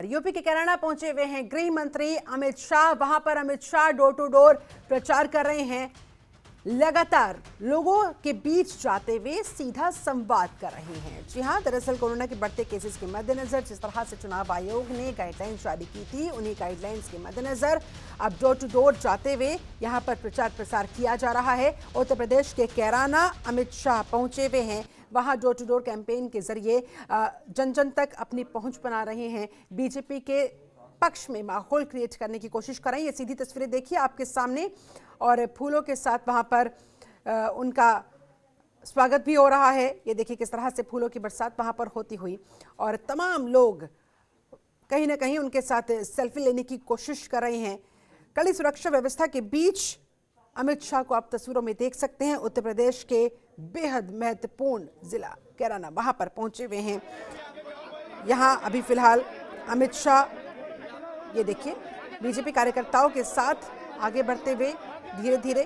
UP के कैराना पहुंचे हुए हैं गृह मंत्री अमित शाह। वहां पर Amit Shah door to door प्रचार कर रहे हैं, लगातार लोगों के बीच जाते हुए सीधा संवाद कर रहे हैं। जी हां, दरअसल कोरोना के बढ़ते केसेस के मद्देनजर जिस तरह से चुनाव आयोग ने गाइडलाइंस जारी की थी, उन्हीं गाइडलाइंस के मद्देनजर अब डोर टू डोर जाते हुए यहां पर प्रचार प्रसार किया जा रहा है। उत्तर प्रदेश के कैराना अमित शाह पहुंचे हुए हैं, वहां डोर टू डोर कैंपेन के जरिए जन जन तक अपनी पहुंच बना रहे हैं, बीजेपी के पक्ष में माहौल क्रिएट करने की कोशिश कर रहे हैं। ये सीधी तस्वीरें देखिए आपके सामने, और फूलों के साथ वहां पर उनका स्वागत भी हो रहा है। ये देखिए किस तरह से फूलों की बरसात वहां पर होती हुई, और तमाम लोग कहीं ना कहीं उनके साथ सेल्फी लेने की कोशिश कर रहे हैं। कड़ी सुरक्षा व्यवस्था के बीच अमित शाह को आप तस्वीरों में देख सकते हैं। उत्तर प्रदेश के बेहद महत्वपूर्ण जिला कैराना वहां पर पहुंचे हुए हैं। यहां अभी फिलहाल अमित शाह, ये देखिए, बीजेपी कार्यकर्ताओं के साथ आगे बढ़ते हुए धीरे धीरे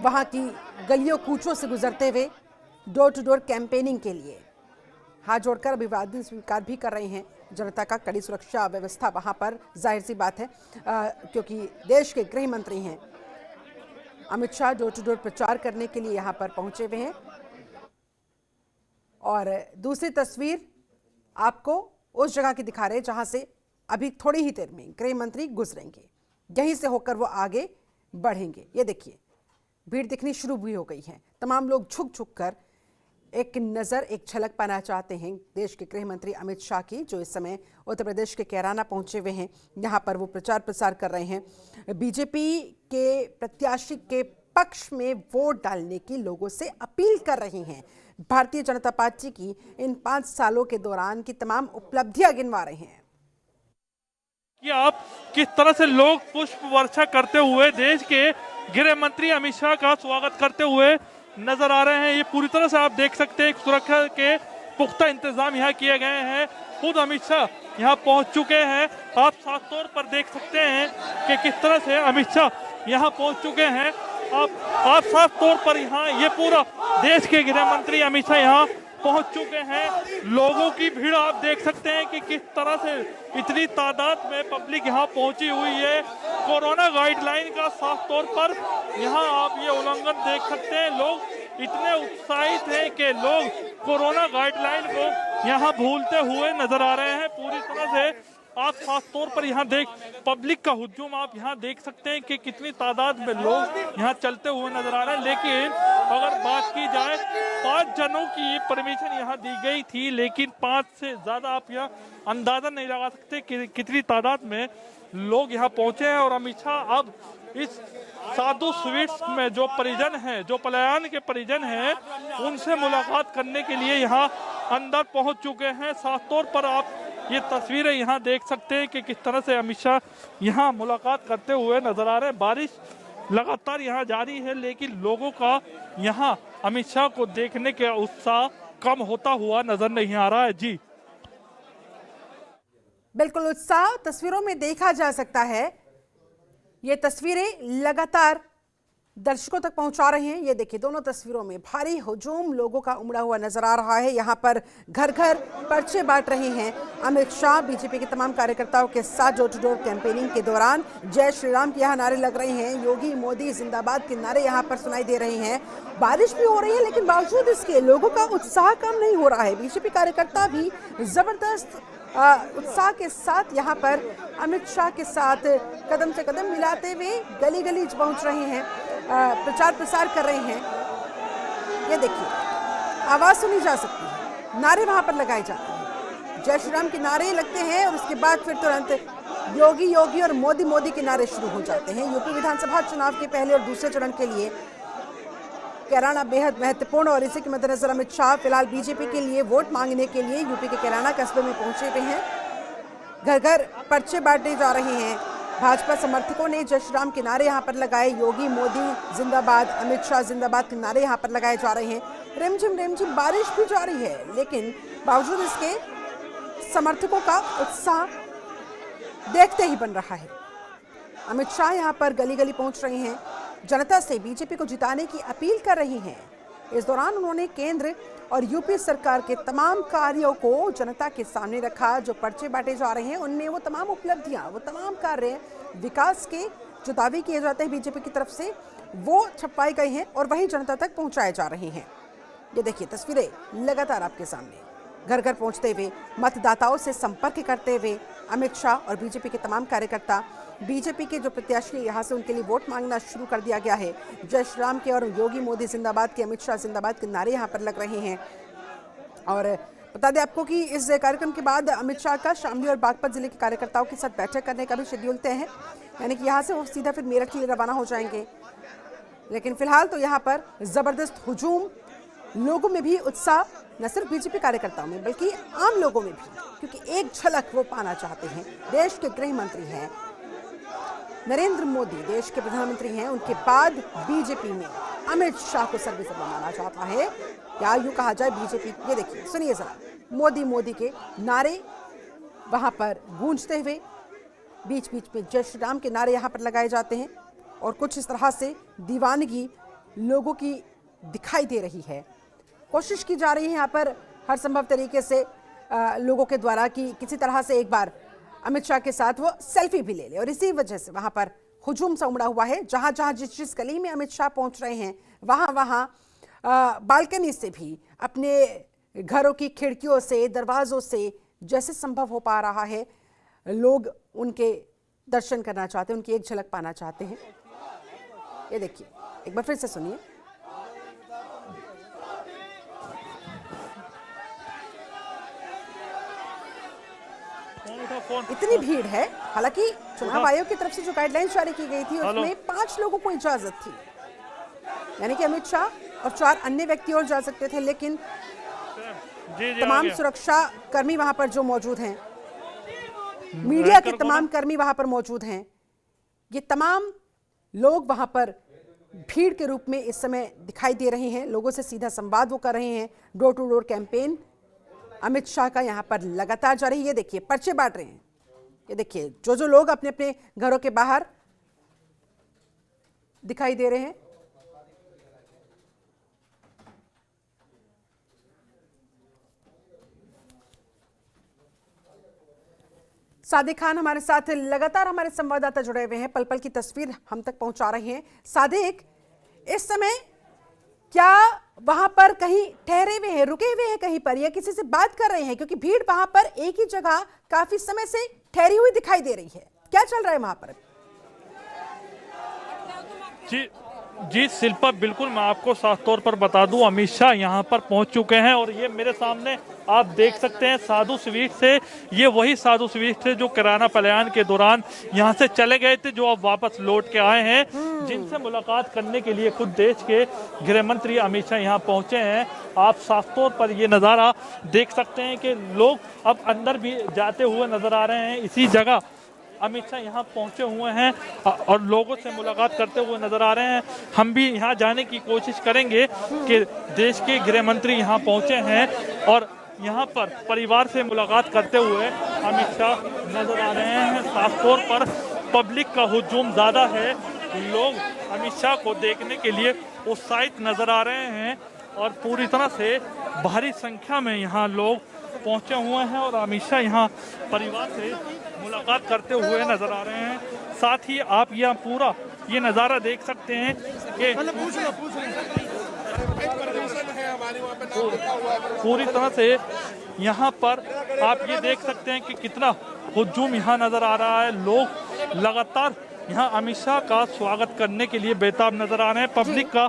वहां की गलियों कूचों से गुजरते हुए डोर टू डोर कैंपेनिंग के लिए हाथ जोड़कर अभिवादन स्वीकार भी कर रहे हैं जनता का। कड़ी सुरक्षा व्यवस्था वहां पर जाहिर सी बात है, क्योंकि देश के गृह मंत्री हैं Amit Shah. Door to door प्रचार करने के लिए यहां पर पहुंचे हुए हैं। और दूसरी तस्वीर आपको उस जगह की दिखा रहे हैं जहां से अभी थोड़ी ही देर में गृह मंत्री गुजरेंगे, यहीं से होकर वो आगे बढ़ेंगे। ये देखिए भीड़ दिखनी शुरू भी हो गई है। तमाम लोग झुक झुक कर एक नज़र, एक झलक पाना चाहते हैं देश के गृह मंत्री अमित शाह की, जो इस समय उत्तर प्रदेश के कैराना पहुंचे हुए हैं। यहाँ पर वो प्रचार प्रसार कर रहे हैं। बीजेपी के प्रत्याशी के पक्ष में वोट डालने की लोगों से अपील कर रहे हैं। भारतीय जनता पार्टी की इन 5 सालों के दौरान की तमाम उपलब्धियां गिनवा रहे हैं कि आप किस तरह से लोग पुष्प वर्षा करते हुए देश के गृह मंत्री अमित शाह का स्वागत करते हुए नजर आ रहे हैं। ये पूरी तरह से आप देख सकते हैं सुरक्षा के पुख्ता इंतजाम यहाँ किए गए हैं। खुद अमित शाह यहाँ पहुँच चुके हैं। आप साफ तौर पर देख सकते हैं कि किस तरह से अमित शाह यहाँ पहुँच चुके हैं। आप साफ तौर पर यहाँ ये पूरा देश के गृह मंत्री अमित शाह यहाँ पहुंच चुके हैं। लोगों की भीड़ आप देख सकते हैं कि किस तरह से इतनी तादाद में पब्लिक यहाँ पहुंची हुई है। कोरोना गाइडलाइन का साफ तौर पर यहाँ आप ये उल्लंघन देख सकते हैं। लोग इतने उत्साहित हैं कि लोग कोरोना गाइडलाइन को यहाँ भूलते हुए नजर आ रहे हैं। पूरी तरह से आप खास तौर पर यहाँ पब्लिक का हुजूम आप यहाँ देख सकते हैं कि कितनी तादाद में लोग यहाँ चलते हुए नजर आ रहे हैं। लेकिन अगर बात की जाए, 5 जनों की परमिशन यहाँ दी गई थी, लेकिन 5 से ज्यादा आप यहाँ अंदाजा नहीं लगा सकते कि कितनी तादाद में लोग यहाँ पहुंचे हैं। और अमित शाह अब इस साधु स्वीट्स में जो परिजन हैं, जो पलायन के परिजन हैं, उनसे मुलाकात करने के लिए यहाँ अंदर पहुंच चुके हैं। साफ तौर पर आप ये तस्वीरें यहाँ देख सकते हैं कि किस तरह से अमित शाह यहाँ मुलाकात करते हुए नजर आ रहे हैं। बारिश लगातार यहाँ जारी है, लेकिन लोगों का यहाँ अमित शाह को देखने का उत्साह कम होता हुआ नजर नहीं आ रहा है। जी बिल्कुल, उत्साह तस्वीरों में देखा जा सकता है। ये तस्वीरें लगातार दर्शकों तक पहुंचा रहे हैं। ये देखिए दोनों तस्वीरों में भारी हुजूम लोगों का उमड़ा हुआ नजर आ रहा है। यहाँ पर घर घर पर्चे बांट रहे हैं अमित शाह। बीजेपी के तमाम कार्यकर्ताओं के साथ डोर टू डोर कैंपेनिंग के दौरान जय श्री राम के यहाँ नारे लग रहे हैं, योगी मोदी जिंदाबाद के नारे यहाँ पर सुनाई दे रहे हैं। बारिश भी हो रही है, लेकिन बावजूद इसके लोगों का उत्साह कम नहीं हो रहा है। बीजेपी कार्यकर्ता भी जबरदस्त उत्साह के साथ यहाँ पर अमित शाह के साथ कदम से कदम मिलाते हुए गली गली पहुंच रहे हैं, प्रचार प्रसार कर रहे हैं। ये देखिए आवाज सुनी जा सकती है, नारे वहां पर लगाए जाते हैं, जय श्री राम के नारे लगते हैं, और उसके बाद फिर तुरंत योगी योगी और मोदी मोदी के नारे शुरू हो जाते हैं। यूपी विधानसभा चुनाव के पहले और दूसरे चरण के लिए कैराना बेहद महत्वपूर्ण, और इसी के मद्देनजर अमित शाह फिलहाल बीजेपी के लिए वोट मांगने के लिए यूपी के कैराना कस्बे में पहुंचे हुए हैं। घर घर पर्चे बांटे जा रहे हैं। भाजपा समर्थकों ने जय श्री राम के नारे यहाँ पर लगाए, योगी मोदी जिंदाबाद, अमित शाह जिंदाबाद के नारे यहाँ पर लगाए जा रहे हैं। रिमझिम बारिश भी जारी है, लेकिन बावजूद इसके समर्थकों का उत्साह देखते ही बन रहा है। अमित शाह यहाँ पर गली गली पहुंच रहे हैं, जनता से बीजेपी को जिताने की अपील कर रही हैं। इस दौरान उन्होंने केंद्र और यूपी सरकार के तमाम कार्यों को जनता के सामने रखा। जो पर्चे बांटे जा रहे हैं उनमें वो तमाम उपलब्धियां, वो तमाम कार्य विकास के जो दावे किए जाते हैं बीजेपी की तरफ से, वो छपवाए गए हैं और वही जनता तक पहुंचाए जा रहे हैं। ये देखिए तस्वीरें लगातार आपके सामने, घर घर पहुंचते हुए, मतदाताओं से संपर्क करते हुए अमित शाह और बीजेपी के तमाम कार्यकर्ता। बीजेपी के जो प्रत्याशी यहां से उनके लिए वोट मांगना शुरू कर दिया गया है। जय श्री राम के और योगी मोदी जिंदाबाद के, अमित शाह जिंदाबाद के नारे यहां पर लग रहे हैं। और बता दें आपको कि इस कार्यक्रम के बाद अमित शाह का शामली और बागपत जिले के कार्यकर्ताओं के साथ बैठक करने का भी शेड्यूल तय है, यानी कि यहाँ से वो सीधा फिर मेरठ के लिए रवाना हो जाएंगे। लेकिन फिलहाल तो यहाँ पर जबरदस्त हुजूम, लोगों में भी उत्साह, न सिर्फ बीजेपी कार्यकर्ताओं में बल्कि आम लोगों में भी, क्योंकि एक झलक वो पाना चाहते हैं। देश के गृह मंत्री हैं नरेंद्र मोदी, देश के प्रधानमंत्री हैं, उनके बाद बीजेपी में अमित शाह को सर्वेसर्वा माना जाता है, या यूं कहा जाए बीजेपी। ये देखिए, सुनिए जरा, मोदी मोदी के नारे वहां पर गूंजते हुए, बीच बीच में जय श्री राम के नारे यहां पर लगाए जाते हैं और कुछ इस तरह से दीवानगी लोगों की दिखाई दे रही है। कोशिश की जा रही है यहाँ पर हर संभव तरीके से लोगों के द्वारा कि किसी तरह से एक बार अमित शाह के साथ वो सेल्फी भी ले ले, और इसी वजह से वहां पर हुजूम सा उमड़ा हुआ है। जहां जहां जिस गली में अमित शाह पहुंच रहे हैं वहां वहां बालकनी से भी, अपने घरों की खिड़कियों से, दरवाजों से जैसे संभव हो पा रहा है, लोग उनके दर्शन करना चाहते हैं, उनकी एक झलक पाना चाहते हैं। ये देखिए, एक बार फिर से सुनिए। इतनी भीड़ है, हालांकि चुनाव आयोग की तरफ से जो गाइडलाइंस जारी की गई थी उसमें 5 लोगों को इजाजत थी, यानी कि अमित शाह और 4 अन्य व्यक्ति और जा सकते थे, लेकिन तमाम सुरक्षा कर्मी वहां पर जो मौजूद हैं, मीडिया के तमाम कर्मी वहां पर मौजूद हैं, ये तमाम लोग वहां पर भीड़ के रूप में इस समय दिखाई दे रहे हैं। लोगों से सीधा संवाद वो कर रहे हैं। Door to door campaign Amit Shah का यहां पर लगातार जारी है। ये देखिए, पर्चे बांट रहे हैं। ये देखिए, जो जो लोग अपने अपने घरों के बाहर दिखाई दे रहे हैं। सादिक खान हमारे साथ लगातार, हमारे संवाददाता जुड़े हुए हैं, पल पल की तस्वीर हम तक पहुंचा रहे हैं। सादिक, इस समय क्या वहां पर कहीं ठहरे हुए हैं, रुके हुए हैं कहीं पर, या किसी से बात कर रहे हैं? क्योंकि भीड़ वहां पर एक ही जगह काफी समय से ठहरी हुई दिखाई दे रही है। क्या चल रहा है वहां पर? जी शिल्पा, बिल्कुल मैं आपको साफ तौर पर बता दूं, अमित शाह यहां पर पहुंच चुके हैं और ये मेरे सामने आप देख सकते हैं साधु स्वीट से। ये वही साधु स्वीट थे जो किराना पलायन के दौरान यहां से चले गए थे, जो अब वापस लौट के आए हैं, जिनसे मुलाकात करने के लिए खुद देश के गृह मंत्री अमित शाह यहां पहुंचे हैं। आप साफ तौर पर ये नज़ारा देख सकते हैं कि लोग अब अंदर भी जाते हुए नजर आ रहे हैं। इसी जगह अमित शाह यहाँ पहुंचे हुए हैं और लोगों से मुलाकात करते हुए नजर आ रहे हैं। हम भी यहाँ जाने की कोशिश करेंगे कि देश के गृह मंत्री यहाँ पहुंचे हैं और यहाँ पर परिवार से मुलाकात करते हुए अमित शाह नजर आ रहे हैं। साफ तौर पर पब्लिक का हुजूम ज़्यादा है, लोग अमित शाह को देखने के लिए उत्साहित नजर आ रहे हैं और पूरी तरह से भारी संख्या में यहाँ लोग पहुंचे हुए हैं और अमित शाह यहाँ परिवार से मुलाकात करते हुए नजर आ रहे हैं। साथ ही आप यहाँ पूरा ये नज़ारा देख सकते हैं कि पूरी तरह से यहाँ पर आप ये देख सकते हैं कि कितना हुजूम यहाँ नजर आ रहा है। लोग लगातार यहाँ अमित शाह का स्वागत करने के लिए बेताब नजर आ रहे हैं। पब्लिक का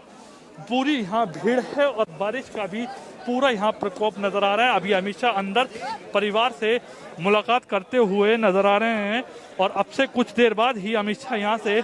पूरी यहाँ भीड़ है और बारिश का भी पूरा यहाँ प्रकोप नजर आ रहा है। अभी अमित शाह अंदर परिवार से मुलाकात करते हुए नजर आ रहे हैं और अब से कुछ देर बाद ही अमित शाह यहाँ से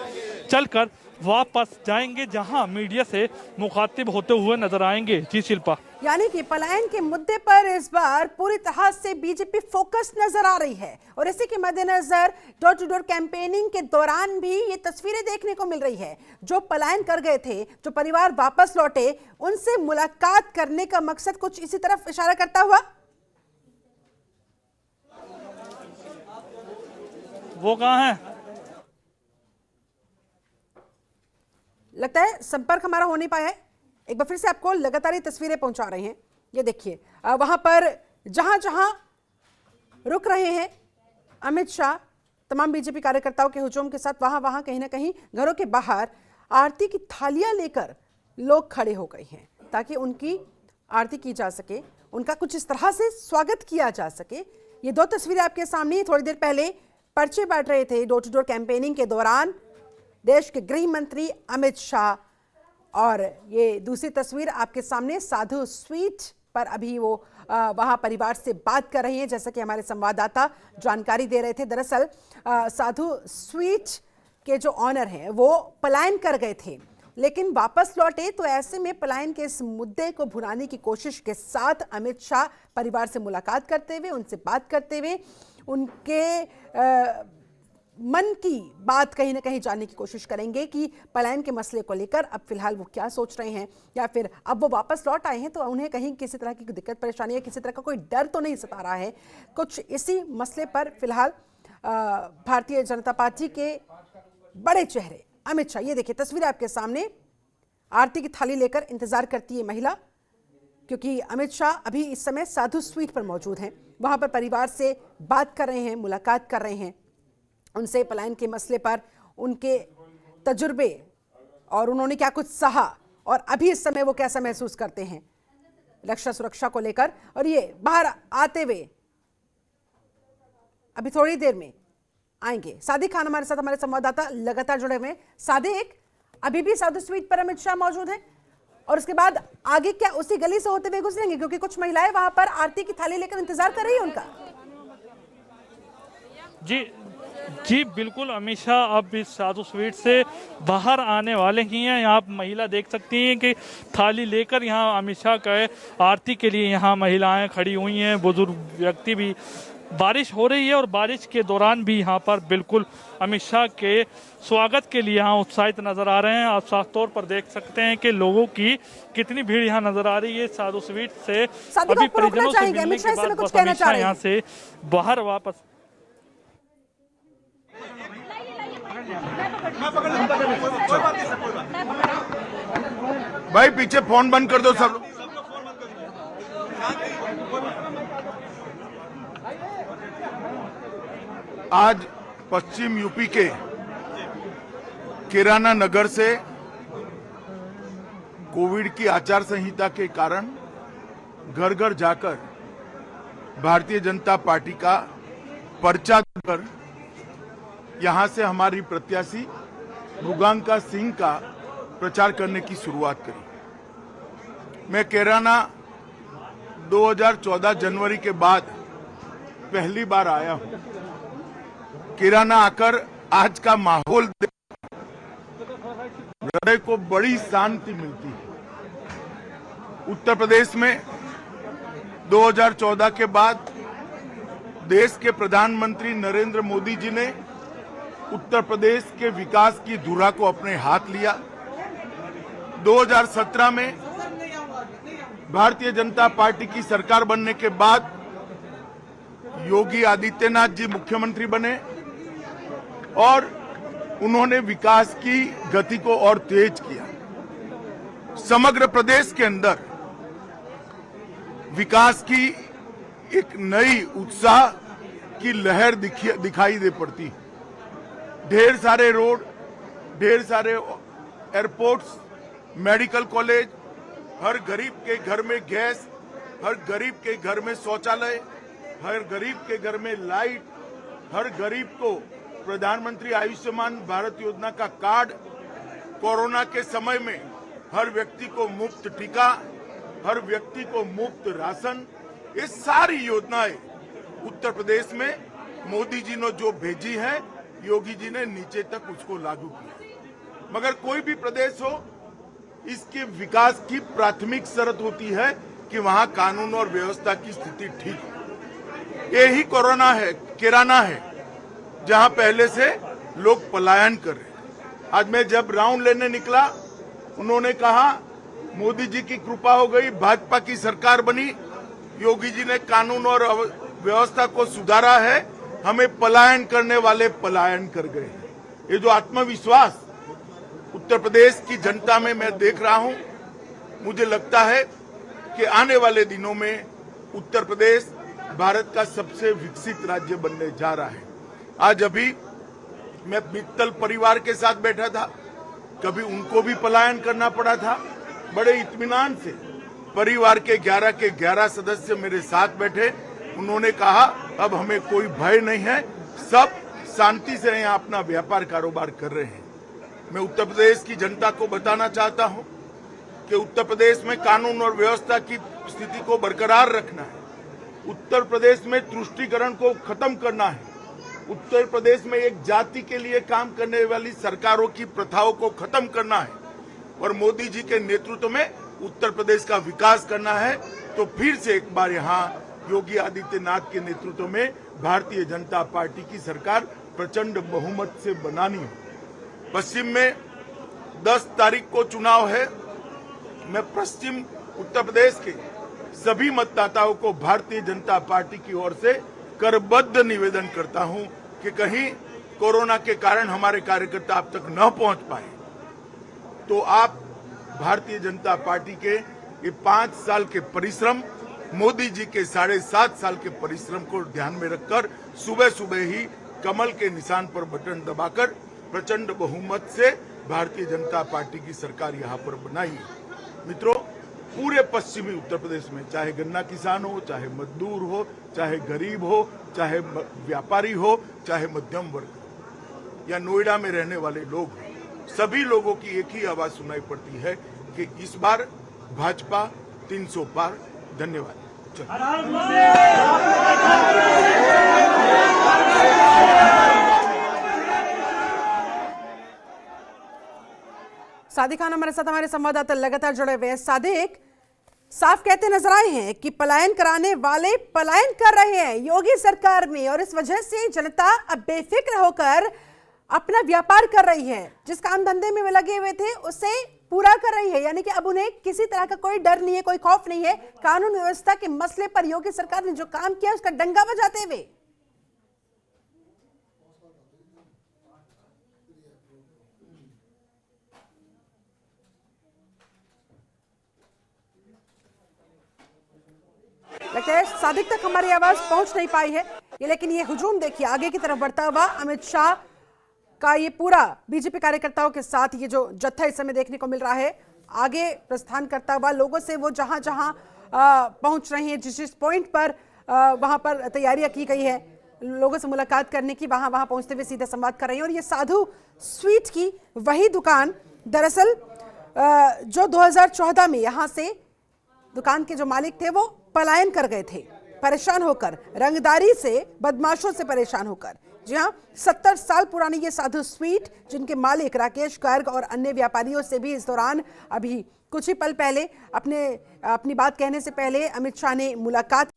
चलकर वापस जाएंगे, जहां मीडिया से मुखातिब होते हुए नजर आएंगे। जी शिल्पा, यानी कि पलायन के मुद्दे पर इस बार पूरी तरह से बीजेपी फोकस नजर आ रही है और इसी के मद्देनजर डोर टू डोर कैंपेनिंग के दौरान भी ये तस्वीरें देखने को मिल रही है। जो पलायन कर गए थे, जो परिवार वापस लौटे, उनसे मुलाकात करने का मकसद कुछ इसी तरफ इशारा करता हुआ। वो कहाँ है? लगता है संपर्क हमारा हो नहीं पाया है। एक बार फिर से आपको लगातार ये तस्वीरें पहुंचा रहे हैं। ये देखिए वहां पर जहां जहां रुक रहे हैं अमित शाह तमाम बीजेपी कार्यकर्ताओं के हुजूम के साथ, वहां वहां कहीं ना कहीं घरों के बाहर आरती की थालियां लेकर लोग खड़े हो गए हैं ताकि उनकी आरती की जा सके, उनका कुछ इस तरह से स्वागत किया जा सके। ये दो तस्वीरें आपके सामने थोड़ी देर पहले पर्चे बांट रहे थे डोर टू डोर कैंपेनिंग के दौरान देश के गृह मंत्री अमित शाह, और ये दूसरी तस्वीर आपके सामने साधु स्वीट पर अभी वो वहां परिवार से बात कर रही हैं, जैसा कि हमारे संवाददाता जानकारी दे रहे थे। दरअसल साधु स्वीट के जो ऑनर हैं वो पलायन कर गए थे लेकिन वापस लौटे, तो ऐसे में पलायन के इस मुद्दे को भुनाने की कोशिश के साथ अमित शाह परिवार से मुलाकात करते हुए, उनसे बात करते हुए उनके मन की बात कहीं ना कहीं जानने की कोशिश करेंगे कि पलायन के मसले को लेकर अब फिलहाल वो क्या सोच रहे हैं, या फिर अब वो वापस लौट आए हैं तो उन्हें कहीं किसी तरह की दिक्कत परेशानी या किसी तरह का कोई डर तो नहीं सता रहा है। कुछ इसी मसले पर फिलहाल भारतीय जनता पार्टी के बड़े चेहरे अमित शाह, ये देखिए तस्वीर आपके सामने, आरती की थाली लेकर इंतजार करती है महिला, क्योंकि अमित शाह अभी इस समय साधु स्वीट पर मौजूद हैं, वहां पर परिवार से बात कर रहे हैं, मुलाकात कर रहे हैं, उनसे पलायन के मसले पर उनके तजुर्बे और उन्होंने क्या कुछ सहा और अभी इस समय वो कैसा महसूस करते हैं रक्षा सुरक्षा को लेकर। और ये बाहर आते हुए अभी थोड़ी देर में आएंगे सादिक खान हमारे साथ, हमारे संवाददाता लगातार जुड़े हुए हैं। सादिक, अभी भी साधु स्वीट पर अमित शाह मौजूद हैं और उसके बाद आगे क्या उसी गली से होते हुए गुजरेंगे, क्योंकि कुछ महिलाएं वहां पर आरती की थाली लेकर इंतजार कर रही है उनका? जी बिल्कुल, अमित शाह अब इस साधु स्वीट से बाहर आने वाले ही हैं। यहाँ महिला देख सकती हैं कि थाली लेकर यहाँ अमित शाह के आरती के लिए यहाँ महिलाएं खड़ी हुई हैं, बुजुर्ग व्यक्ति भी। बारिश हो रही है और बारिश के दौरान भी यहाँ पर बिल्कुल अमित शाह के स्वागत के लिए यहाँ उत्साहित नजर आ रहे हैं। आप साफ तौर पर देख सकते हैं कि लोगों की कितनी भीड़ यहाँ नजर आ रही है। साधु स्वीट से अभी परिजनों से मिलने के बाद बस अमित शाह यहाँ से बाहर वापस। भाई पीछे फोन बंद कर दो सब। आज पश्चिम यूपी के किराना नगर से कोविड की आचार संहिता के कारण घर घर जाकर भारतीय जनता पार्टी का पर्चा देकर यहां से हमारी प्रत्याशी भुगांका सिंह का प्रचार करने की शुरुआत करी। मैं किराना 2014 जनवरी के बाद पहली बार आया हूं। किराना आकर आज का माहौल हृदय को बड़ी शांति मिलती है। उत्तर प्रदेश में 2014 के बाद देश के प्रधानमंत्री नरेंद्र मोदी जी ने उत्तर प्रदेश के विकास की धुरा को अपने हाथ लिया। 2017 में भारतीय जनता पार्टी की सरकार बनने के बाद योगी आदित्यनाथ जी मुख्यमंत्री बने और उन्होंने विकास की गति को और तेज किया। समग्र प्रदेश के अंदर विकास की एक नई उत्साह की लहर दिखाई दे पड़ती। ढेर सारे रोड, ढेर सारे एयरपोर्ट्स, मेडिकल कॉलेज, हर गरीब के घर में गैस, हर गरीब के घर में शौचालय, हर गरीब के घर में लाइट, हर गरीब को प्रधानमंत्री आयुष्मान भारत योजना का कार्ड, कोरोना के समय में हर व्यक्ति को मुफ्त टीका, हर व्यक्ति को मुफ्त राशन, ये सारी योजनाएं उत्तर प्रदेश में मोदी जी ने जो भेजी है, योगी जी ने नीचे तक उसको लागू किया। मगर कोई भी प्रदेश हो, इसके विकास की प्राथमिक शर्त होती है कि वहां कानून और व्यवस्था की स्थिति ठीक हो। यही कोरोना है, किराना है, जहां पहले से लोग पलायन कर रहे हैं। आज मैं जब राउंड लेने निकला, उन्होंने कहा मोदी जी की कृपा हो गई, भाजपा की सरकार बनी, योगी जी ने कानून और व्यवस्था को सुधारा है, हमें पलायन करने वाले पलायन कर गए। ये जो आत्मविश्वास उत्तर प्रदेश की जनता में मैं देख रहा हूं, मुझे लगता है कि आने वाले दिनों में उत्तर प्रदेश भारत का सबसे विकसित राज्य बनने जा रहा है। आज अभी मैं मित्तल परिवार के साथ बैठा था, कभी उनको भी पलायन करना पड़ा था। बड़े इत्मीनान से परिवार के 11 सदस्य मेरे साथ बैठे। उन्होंने कहा अब हमें कोई भय नहीं है, सब शांति से यहाँ अपना व्यापार कारोबार कर रहे हैं। मैं उत्तर प्रदेश की जनता को बताना चाहता हूँ कि उत्तर प्रदेश में कानून और व्यवस्था की स्थिति को बरकरार रखना है। उत्तर प्रदेश में तुष्टीकरण को खत्म करना है। उत्तर प्रदेश में एक जाति के लिए काम करने वाली सरकारों की प्रथाओं को खत्म करना है और मोदी जी के नेतृत्व में उत्तर प्रदेश का विकास करना है। तो फिर से एक बार यहाँ योगी आदित्यनाथ के नेतृत्व में भारतीय जनता पार्टी की सरकार प्रचंड बहुमत से बनानी है। पश्चिम में 10 तारीख को चुनाव है। मैं पश्चिम उत्तर प्रदेश के सभी मतदाताओं को भारतीय जनता पार्टी की ओर से करबद्ध निवेदन करता हूं कि कहीं कोरोना के कारण हमारे कार्यकर्ता अब तक न पहुंच पाए तो आप भारतीय जनता पार्टी के ये 5 साल के परिश्रम, मोदी जी के 7.5 साल के परिश्रम को ध्यान में रखकर सुबह सुबह ही कमल के निशान पर बटन दबाकर प्रचंड बहुमत से भारतीय जनता पार्टी की सरकार यहाँ पर बनाई है। मित्रों, पूरे पश्चिमी उत्तर प्रदेश में चाहे गन्ना किसान हो, चाहे मजदूर हो, चाहे गरीब हो, चाहे व्यापारी हो, चाहे मध्यम वर्ग हो या नोएडा में रहने वाले लोग हो, सभी लोगों की एक ही आवाज सुनाई पड़ती है कि इस बार भाजपा 300 पार। धन्यवाद। सादिक खान हमारे साथ, हमारे संवाददाता लगातार जुड़े हुए हैं। सादिक, साफ कहते नजर आए हैं कि पलायन कराने वाले पलायन कर रहे हैं योगी सरकार में और इस वजह से जनता अब बेफिक्र होकर अपना व्यापार कर रही है। जिस काम धंधे में वे लगे हुए थे उसे पूरा कर रही है, यानी कि अब उन्हें किसी तरह का कोई डर नहीं है, कोई खौफ नहीं है। कानून व्यवस्था के मसले पर योगी सरकार ने जो काम किया उसका डंका बजाते हुए। लगता है सादिक तक हमारी आवाज पहुंच नहीं पाई है ये, लेकिन ये हुजूम देखिए आगे की तरफ बढ़ता हुआ। अमित शाह का ये पूरा बीजेपी कार्यकर्ताओं के साथ ये जो जत्था इस समय देखने को मिल रहा है, आगे प्रस्थान करता हुआ लोगों से वो जहां जहां पहुंच रहे हैं, जिस पॉइंट पर वहां पर तैयारियां की गई है लोगों से मुलाकात करने की, वहां पहुंचते हुए सीधा संवाद कर रहे हैं। और ये साधु स्वीट की वही दुकान, दरअसल जो 2014 में यहां से दुकान के जो मालिक थे वो पलायन कर गए थे, परेशान होकर, रंगदारी से, बदमाशों से परेशान होकर। जी हाँ, 70 साल पुरानी ये साधु स्वीट, जिनके मालिक राकेश गर्ग और अन्य व्यापारियों से भी इस दौरान अभी कुछ ही पल पहले अपनी बात कहने से पहले अमित शाह ने मुलाकात।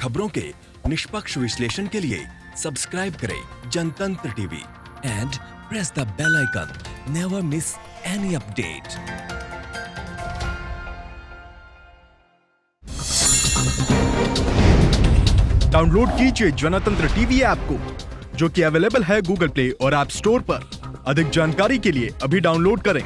खबरों के निष्पक्ष विश्लेषण के लिए सब्सक्राइब करें Jantantra TV and press the bell icon. Never miss any update. Download कीजिए जनतंत्र टीवी ऐप को, जो कि अवेलेबल है गूगल प्ले और ऐप स्टोर पर। अधिक जानकारी के लिए अभी डाउनलोड करें।